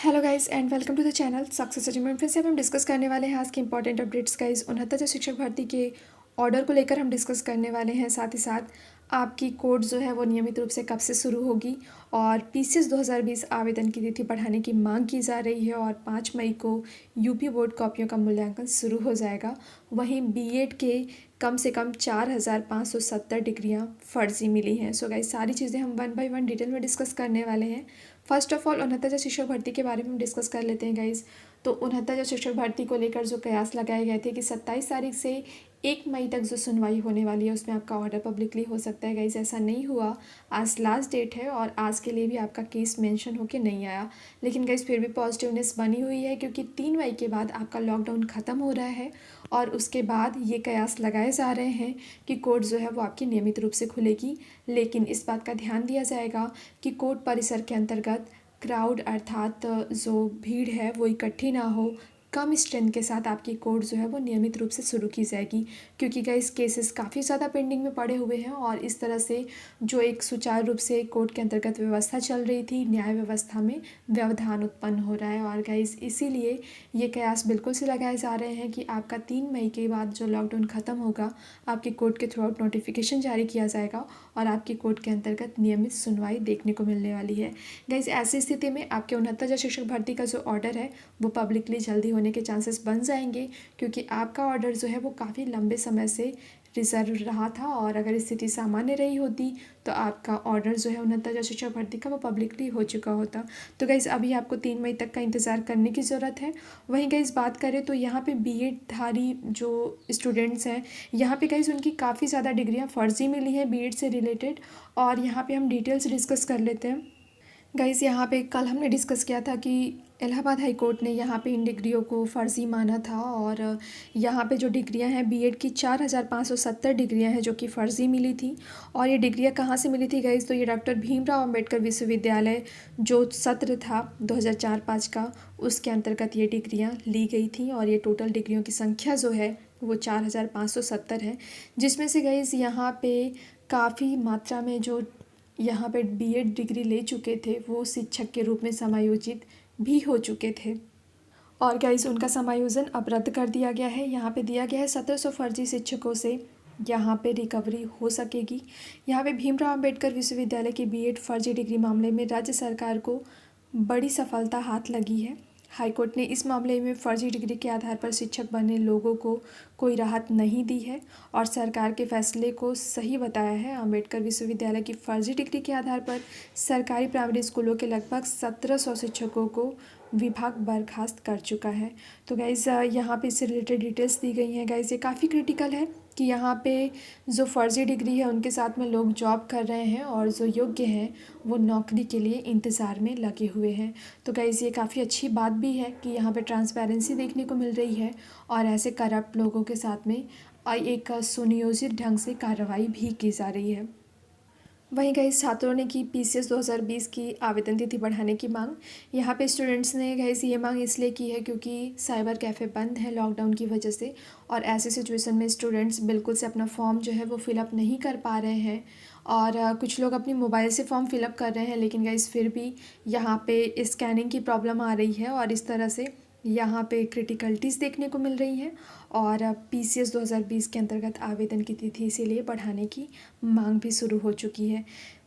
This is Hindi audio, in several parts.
Hello guys and welcome to the channel success achievement. फिर से अब हम डिस्कस करने वाले हैं आज के इंपॉर्टेंट अपडेट्स गाइस। 69 शिक्षक भर्ती के ऑर्डर को लेकर हम डिस्कस करने वाले हैं। साथ ही साथ आपकी कोर्स जो है वो नियमित रूप से कब से शुरू होगी और पीसीएस 2020 आवेदन की तिथि बढ़ाने की मांग की जा रही है और 5 मई को यूपी बोर्ड कॉपियों का मूल्यांकन शुरू हो जाएगा। वहीं बीएड के कम से कम 4570 डिग्रियां फर्जी मिली हैं। सो गाइस सारी चीज़ें हम वन बाय वन डिटेल में डिस्कस करने वाले हैं। फर्स्ट ऑफ ऑल 69 शिक्षक भर्ती के बारे में हम डिस्कस कर लेते हैं गाइज। तो 69 शिक्षक भर्ती को लेकर जो कयास लगाए गए थे कि 27 तारीख से 1 मई तक जो सुनवाई होने वाली है उसमें आपका ऑर्डर पब्लिकली हो सकता है गाइज। ऐसा नहीं हुआ, आज लास्ट डेट है और आज के लिए भी आपका केस मेंशन होके नहीं आया। लेकिन गाइज फिर भी पॉजिटिवनेस बनी हुई है क्योंकि 3 मई के बाद आपका लॉकडाउन ख़त्म हो रहा है और उसके बाद ये कयास लगाए जा रहे हैं कि कोर्ट जो है वो आपकी नियमित रूप से खुलेगी। लेकिन इस बात का ध्यान दिया जाएगा कि कोर्ट परिसर के अंतर्गत क्राउड अर्थात जो भीड़ है वो इकट्ठी ना हो। कम स्ट्रेंथ के साथ आपकी कोर्ट जो है वो नियमित रूप से शुरू की जाएगी क्योंकि गाइस केसेस काफ़ी ज़्यादा पेंडिंग में पड़े हुए हैं और इस तरह से जो एक सुचारू रूप से कोर्ट के अंतर्गत व्यवस्था चल रही थी, न्याय व्यवस्था में व्यवधान उत्पन्न हो रहा है। और गाइस इसीलिए ये कयास बिल्कुल से लगाए जा रहे हैं कि आपका 3 मई के बाद जो लॉकडाउन ख़त्म होगा आपके कोर्ट के थ्रू आउट नोटिफिकेशन जारी किया जाएगा और आपकी कोर्ट के अंतर्गत नियमित सुनवाई देखने को मिलने वाली है। गाइस ऐसी स्थिति में आपके 69 शिक्षक भर्ती का जो ऑर्डर है वो पब्लिकली जल्दी होने के चांसेस बन जाएंगे क्योंकि आपका ऑर्डर जो है वो काफ़ी लंबे समय से रिजर्व रहा था और अगर स्थिति सामान्य रही होती तो आपका ऑर्डर जो है 69 शिक्षक भर्ती का वो पब्लिकली हो चुका होता। तो गाइस अभी आपको 3 मई तक का इंतज़ार करने की ज़रूरत है। वहीं गाइस बात करें तो यहाँ पे बीएड धारी जो स्टूडेंट्स हैं यहाँ पे गाइस उनकी काफ़ी ज़्यादा डिग्रियाँ फर्जी मिली हैं बीएड से रिलेटेड और यहाँ पे हम डिटेल्स डिस्कस कर लेते हैं। गाइस यहाँ पे कल हमने डिस्कस किया था कि इलाहाबाद हाई कोर्ट ने यहाँ पे इन डिग्रियों को फ़र्ज़ी माना था और यहाँ पे जो डिग्रियाँ हैं बीएड की 4570 डिग्रियाँ हैं जो कि फ़र्ज़ी मिली थी। और ये डिग्रियाँ कहाँ से मिली थी गाइस, तो ये डॉक्टर भीमराव अंबेडकर विश्वविद्यालय जो सत्र था 2004-5 का उसके अंतर्गत ये डिग्रियाँ ली गई थी और ये टोटल डिग्रियों की संख्या जो है वो 4570 है। जिसमें से गाइस यहाँ पे काफ़ी मात्रा में जो यहाँ पे बीएड डिग्री ले चुके थे वो शिक्षक के रूप में समायोजित भी हो चुके थे और गाइस उनका समायोजन अब रद्द कर दिया गया है। यहाँ पे दिया गया है 1700 फर्जी शिक्षकों से यहाँ पे रिकवरी हो सकेगी। यहाँ पे भीमराव अंबेडकर विश्वविद्यालय के बीएड फर्जी डिग्री मामले में राज्य सरकार को बड़ी सफलता हाथ लगी है। हाईकोर्ट ने इस मामले में फर्जी डिग्री के आधार पर शिक्षक बने लोगों को कोई राहत नहीं दी है और सरकार के फैसले को सही बताया है। अंबेडकर विश्वविद्यालय की फर्जी डिग्री के आधार पर सरकारी प्राइमरी स्कूलों के लगभग 1700 शिक्षकों को विभाग बर्खास्त कर चुका है। तो गाइज़ यहाँ पे इससे रिलेटेड डिटेल्स दी गई हैं। गाइज़ ये काफ़ी क्रिटिकल है कि यहाँ पे जो फर्जी डिग्री है उनके साथ में लोग जॉब कर रहे हैं और जो योग्य हैं वो नौकरी के लिए इंतज़ार में लगे हुए हैं। तो गाइज़ ये काफ़ी अच्छी बात भी है कि यहाँ पे ट्रांसपेरेंसी देखने को मिल रही है और ऐसे करप्ट लोगों के साथ में एक सुनियोजित ढंग से कार्रवाई भी की जा रही है। वहीं गाइस छात्रों ने की पीसीएस 2020 की आवेदन तिथि बढ़ाने की मांग। यहाँ पे स्टूडेंट्स ने गाइस ये मांग इसलिए की है क्योंकि साइबर कैफ़े बंद है लॉकडाउन की वजह से और ऐसी सिचुएशन में स्टूडेंट्स बिल्कुल से अपना फॉर्म जो है वो फिलअप नहीं कर पा रहे हैं और कुछ लोग अपनी मोबाइल से फॉर्म फिलअप कर रहे हैं लेकिन गाइस फिर भी यहाँ पे स्कैनिंग की प्रॉब्लम आ रही है और इस तरह से यहाँ पे क्रिटिकलिटीज़ देखने को मिल रही हैं और पीसीएस 2020 के अंतर्गत आवेदन की तिथि इसीलिए बढ़ाने की मांग भी शुरू हो चुकी है।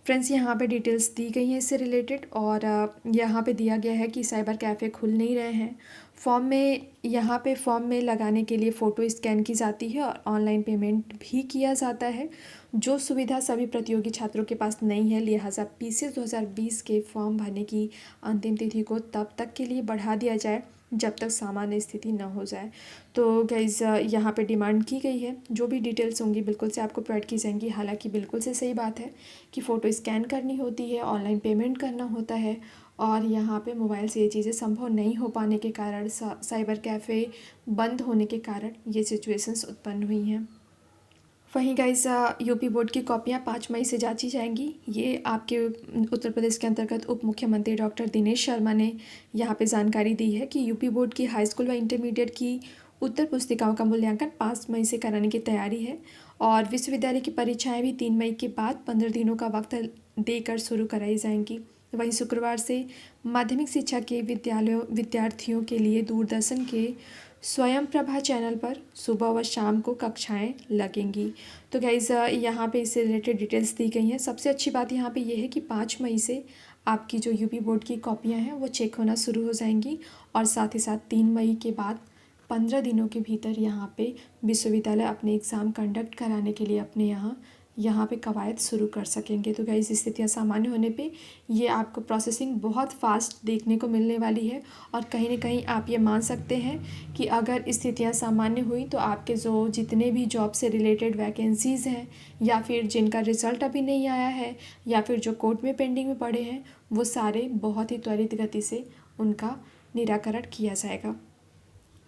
फ्रेंड्स यहाँ पे डिटेल्स दी गई हैं इससे रिलेटेड और यहाँ पे दिया गया है कि साइबर कैफ़े खुल नहीं रहे हैं। फॉर्म में यहाँ पे फॉर्म में लगाने के लिए फ़ोटो स्कैन की जाती है और ऑनलाइन पेमेंट भी किया जाता है जो सुविधा सभी प्रतियोगी छात्रों के पास नहीं है। लिहाजा पीसीएस 2020 के फॉर्म भरने की अंतिम तिथि को तब तक के लिए बढ़ा दिया जाए जब तक सामान्य स्थिति न हो जाए। तो गाइज़ यहाँ पे डिमांड की गई है, जो भी डिटेल्स होंगी बिल्कुल से आपको प्रोवाइड की जाएंगी। हालांकि बिल्कुल से सही बात है कि फ़ोटो स्कैन करनी होती है, ऑनलाइन पेमेंट करना होता है और यहाँ पे मोबाइल से ये चीज़ें संभव नहीं हो पाने के कारण साइबर कैफ़े बंद होने के कारण ये सिचुएशंस उत्पन्न हुई हैं। वहीं गाइस यूपी बोर्ड की कॉपियाँ 5 मई से जांची जाएंगी। ये आपके उत्तर प्रदेश के अंतर्गत उप मुख्यमंत्री डॉक्टर दिनेश शर्मा ने यहाँ पे जानकारी दी है कि यूपी बोर्ड की हाई स्कूल व इंटरमीडिएट की उत्तर पुस्तिकाओं का मूल्यांकन 5 मई से कराने की तैयारी है और विश्वविद्यालय की परीक्षाएं भी 3 मई के बाद 15 दिनों का वक्त देकर शुरू कराई जाएंगी। वहीं शुक्रवार से माध्यमिक शिक्षा के विद्यार्थियों के लिए दूरदर्शन के स्वयंप्रभा चैनल पर सुबह व शाम को कक्षाएं लगेंगी। तो गाइज़ यहाँ पे इससे रिलेटेड डिटेल्स दी गई हैं। सबसे अच्छी बात यहाँ पे ये है कि 5 मई से आपकी जो यूपी बोर्ड की कॉपियाँ हैं वो चेक होना शुरू हो जाएंगी और साथ ही साथ 3 मई के बाद 15 दिनों के भीतर यहाँ पे विश्वविद्यालय अपने एग्ज़ाम कंडक्ट कराने के लिए अपने यहाँ पे कवायद शुरू कर सकेंगे। तो गाइस स्थितियाँ सामान्य होने पे ये आपको प्रोसेसिंग बहुत फास्ट देखने को मिलने वाली है और कहीं ना कहीं आप ये मान सकते हैं कि अगर स्थितियाँ सामान्य हुई तो आपके जो जितने भी जॉब से रिलेटेड वैकेंसीज़ हैं या फिर जिनका रिज़ल्ट अभी नहीं आया है या फिर जो कोर्ट में पेंडिंग में पड़े हैं वो सारे बहुत ही त्वरित गति से उनका निराकरण किया जाएगा।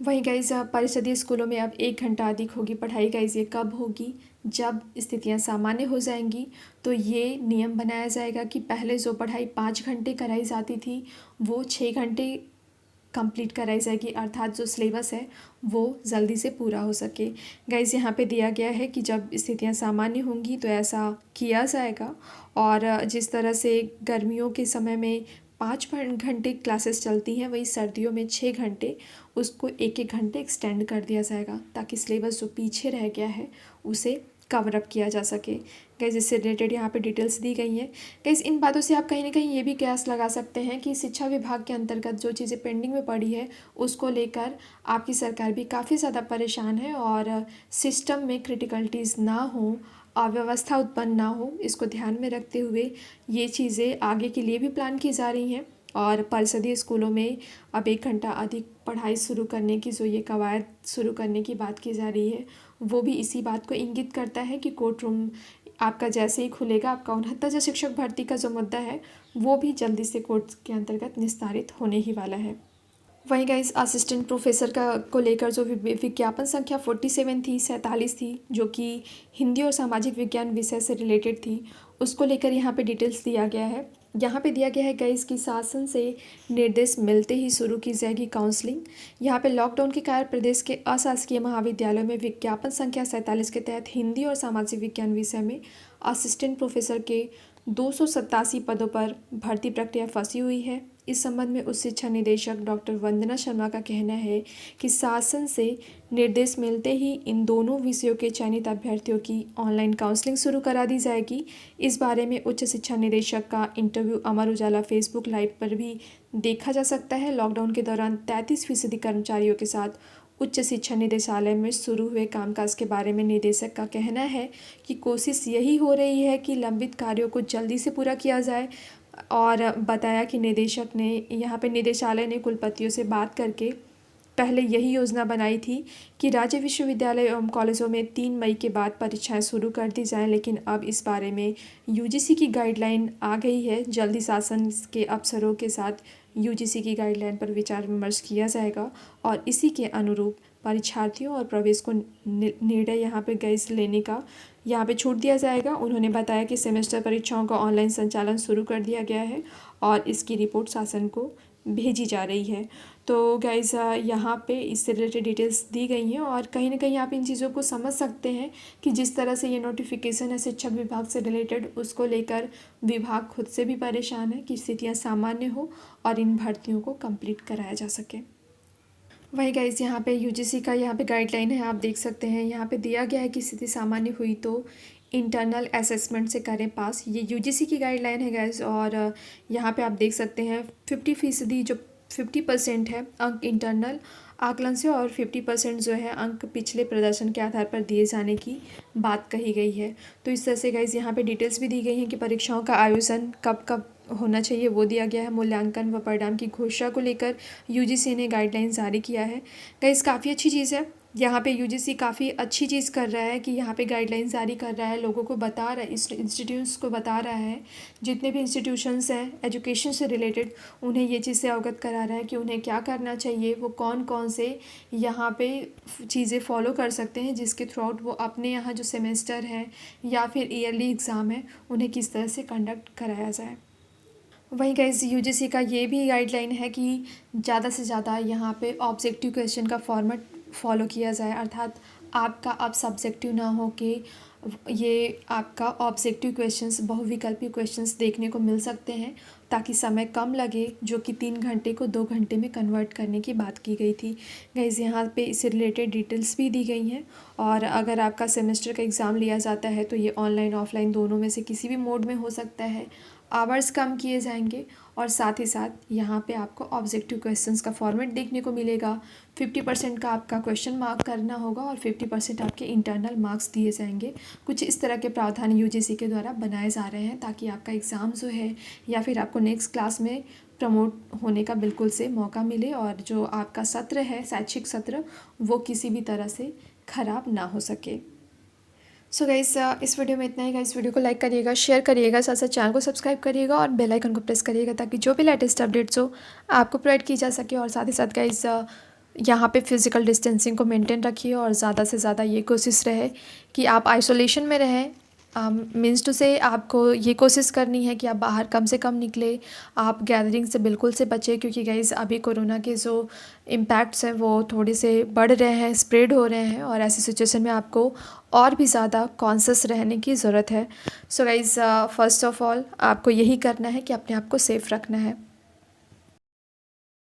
वहीं गाइज़ परिषदीय स्कूलों में अब 1 घंटा अधिक होगी पढ़ाई। गाइज़ ये कब होगी? जब स्थितियां सामान्य हो जाएंगी तो ये नियम बनाया जाएगा कि पहले जो पढ़ाई 5 घंटे कराई जाती थी वो 6 घंटे कंप्लीट कराई जाएगी, अर्थात जो सिलेबस है वो जल्दी से पूरा हो सके। गाइज़ यहाँ पे दिया गया है कि जब स्थितियां सामान्य होंगी तो ऐसा किया जाएगा और जिस तरह से गर्मियों के समय में 5 घंटे क्लासेस चलती हैं वही सर्दियों में 6 घंटे उसको 1-1 घंटे एक्सटेंड कर दिया जाएगा ताकि सिलेबस जो पीछे रह गया है उसे कवर अप किया जा सके। गाइस इससे रिलेटेड यहाँ पे डिटेल्स दी गई हैं। गाइस इन बातों से आप कहीं ना कहीं ये भी कयास लगा सकते हैं कि शिक्षा विभाग के अंतर्गत जो चीज़ें पेंडिंग में पड़ी है उसको लेकर आपकी सरकार भी काफ़ी ज़्यादा परेशान है और सिस्टम में क्रिटिकलिटीज़ ना हो, अव्यवस्था उत्पन्न ना हो, इसको ध्यान में रखते हुए ये चीज़ें आगे के लिए भी प्लान की जा रही हैं और परिषदीय स्कूलों में अब 1 घंटा अधिक पढ़ाई शुरू करने की जो ये कवायद शुरू करने की बात की जा रही है वो भी इसी बात को इंगित करता है कि कोर्ट रूम आपका जैसे ही खुलेगा आपका 69 शिक्षक भर्ती का जो मुद्दा है वो भी जल्दी से कोर्ट के अंतर्गत निस्तारित होने ही वाला है। वहीं गाइस असिस्टेंट प्रोफेसर को लेकर जो विज्ञापन संख्या 47 थी जो कि हिंदी और सामाजिक विज्ञान विषय से रिलेटेड थी उसको लेकर यहाँ पे डिटेल्स दिया गया है। यहाँ पे दिया गया है गाइस कि शासन से निर्देश मिलते ही शुरू की जाएगी काउंसलिंग। यहाँ पे लॉकडाउन के कारण प्रदेश के अशासकीय महाविद्यालयों में विज्ञापन संख्या 47 के तहत हिंदी और सामाजिक विज्ञान विषय में असिस्टेंट प्रोफेसर के 287 पदों पर भर्ती प्रक्रिया फंसी हुई है। इस संबंध में उच्च शिक्षा निदेशक डॉक्टर वंदना शर्मा का कहना है कि शासन से निर्देश मिलते ही इन दोनों विषयों के चयनित अभ्यर्थियों की ऑनलाइन काउंसलिंग शुरू करा दी जाएगी। इस बारे में उच्च शिक्षा निदेशक का interview Amar Ujala Facebook live पर भी देखा जा सकता है। लॉकडाउन के दौरान 33% कर्मचारियों के साथ उच्च शिक्षा निदेशालय में शुरू हुए कामकाज के बारे में निदेशक का कहना है कि कोशिश यही हो रही है कि लंबित कार्यों को जल्दी से पूरा किया जाए और बताया कि निदेशक ने यहाँ पे निदेशालय ने कुलपतियों से बात करके पहले यही योजना बनाई थी कि राज्य विश्वविद्यालय एवं कॉलेजों में 3 मई के बाद परीक्षाएं शुरू कर दी जाएं, लेकिन अब इस बारे में यूजीसी की गाइडलाइन आ गई है। जल्दी शासन के अफसरों के साथ यूजीसी की गाइडलाइन पर विचार विमर्श किया जाएगा और इसी के अनुरूप परीक्षार्थियों और प्रवेश को निर्णय यहाँ पे गाइस लेने का यहाँ पे छूट दिया जाएगा। उन्होंने बताया कि सेमेस्टर परीक्षाओं का ऑनलाइन संचालन शुरू कर दिया गया है और इसकी रिपोर्ट शासन को भेजी जा रही है। तो गाइस यहाँ पे इससे रिलेटेड डिटेल्स दी गई हैं और कहीं ना कहीं आप इन चीज़ों को समझ सकते हैं कि जिस तरह से ये नोटिफिकेशन है शिक्षा विभाग से रिलेटेड उसको लेकर विभाग खुद से भी परेशान है कि स्थितियाँ सामान्य हो और इन भर्तियों को कंप्लीट कराया जा सके। वही गाइस यहाँ पे यूजीसी का यहाँ पे गाइडलाइन है, आप देख सकते हैं यहाँ पे दिया गया है कि स्थिति सामान्य हुई तो इंटरनल असेसमेंट से करें पास। ये यूजीसी की गाइडलाइन है गाइस और यहाँ पे आप देख सकते हैं 50% जो 50% है अंक इंटरनल आकलन से और 50% जो है अंक पिछले प्रदर्शन के आधार पर दिए जाने की बात कही गई है। तो इस तरह से गाइस यहाँ पे डिटेल्स भी दी गई हैं कि परीक्षाओं का आयोजन कब कब होना चाहिए वो दिया गया है। मूल्यांकन व परिणाम की घोषणा को लेकर यूजीसी ने गाइडलाइन जारी किया है। गाइस काफ़ी अच्छी चीज़ है, यहाँ पे यूजीसी काफ़ी अच्छी चीज़ कर रहा है कि यहाँ पे गाइडलाइन जारी कर रहा है, लोगों को बता रहा है, इंस्टीट्यूट्स को बता रहा है, जितने भी इंस्टीट्यूशंस हैं एजुकेशन से रिलेटेड उन्हें ये चीज़ से अवगत करा रहा है कि उन्हें क्या करना चाहिए, वो कौन कौन से यहाँ पे चीज़ें फॉलो कर सकते हैं जिसके थ्रू आउट वो अपने यहाँ जो सेमेस्टर है या फिर ईयरली एग्ज़ाम है उन्हें किस तरह से कंडक्ट कराया जाए। वहीं गाइस यूजीसी का ये भी गाइडलाइन है कि ज़्यादा से ज़्यादा यहाँ पे ऑब्जेक्टिव क्वेश्चन का फॉर्मेट फॉलो किया जाए, अर्थात आपका अब सब्जेक्टिव ना हो कि ये आपका ऑब्जेक्टिव क्वेश्चंस, बहुविकल्पी क्वेश्चंस देखने को मिल सकते हैं, ताकि समय कम लगे, जो कि 3 घंटे को 2 घंटे में कन्वर्ट करने की बात की गई थी। गाइस यहाँ पे इससे रिलेटेड डिटेल्स भी दी गई हैं। और अगर आपका सेमेस्टर का एग्ज़ाम लिया जाता है तो ये ऑनलाइन ऑफलाइन दोनों में से किसी भी मोड में हो सकता है। आवर्स कम किए जाएंगे और साथ ही साथ यहाँ पे आपको ऑब्जेक्टिव क्वेश्चंस का फॉर्मेट देखने को मिलेगा। 50% का आपका क्वेश्चन मार्क करना होगा और 50% आपके इंटरनल मार्क्स दिए जाएंगे। कुछ इस तरह के प्रावधान यूजीसी के द्वारा बनाए जा रहे हैं, ताकि आपका एग्ज़ाम जो है या फिर आपको नेक्स्ट क्लास में प्रमोट होने का बिल्कुल से मौका मिले, और जो आपका सत्र है, शैक्षिक सत्र, वो किसी भी तरह से ख़राब ना हो सके। सो गाइस, इस वीडियो में इतना ही। गाइस वीडियो को लाइक करिएगा, शेयर करिएगा, साथ साथ चैनल को सब्सक्राइब करिएगा और बेल आइकन को प्रेस करिएगा, ताकि जो भी लेटेस्ट अपडेट्स हो आपको प्रोवाइड की जा सके। और साथ ही साथ गाइस, यहाँ पे फिज़िकल डिस्टेंसिंग को मेंटेन रखिए और ज़्यादा से ज़्यादा ये कोशिश रहे कि आप आइसोलेशन में रहें। मीन्स टू से आपको ये कोशिश करनी है कि आप बाहर कम से कम निकले, आप गैदरिंग से बिल्कुल से बचें, क्योंकि गाइज़ अभी कोरोना के जो इम्पैक्ट्स हैं वो थोड़े से बढ़ रहे हैं, स्प्रेड हो रहे हैं, और ऐसी सिचुएशन में आपको और भी ज़्यादा कॉन्शियस रहने की ज़रूरत है। So guys, first of all आपको यही करना है कि अपने आप को सेफ़ रखना है।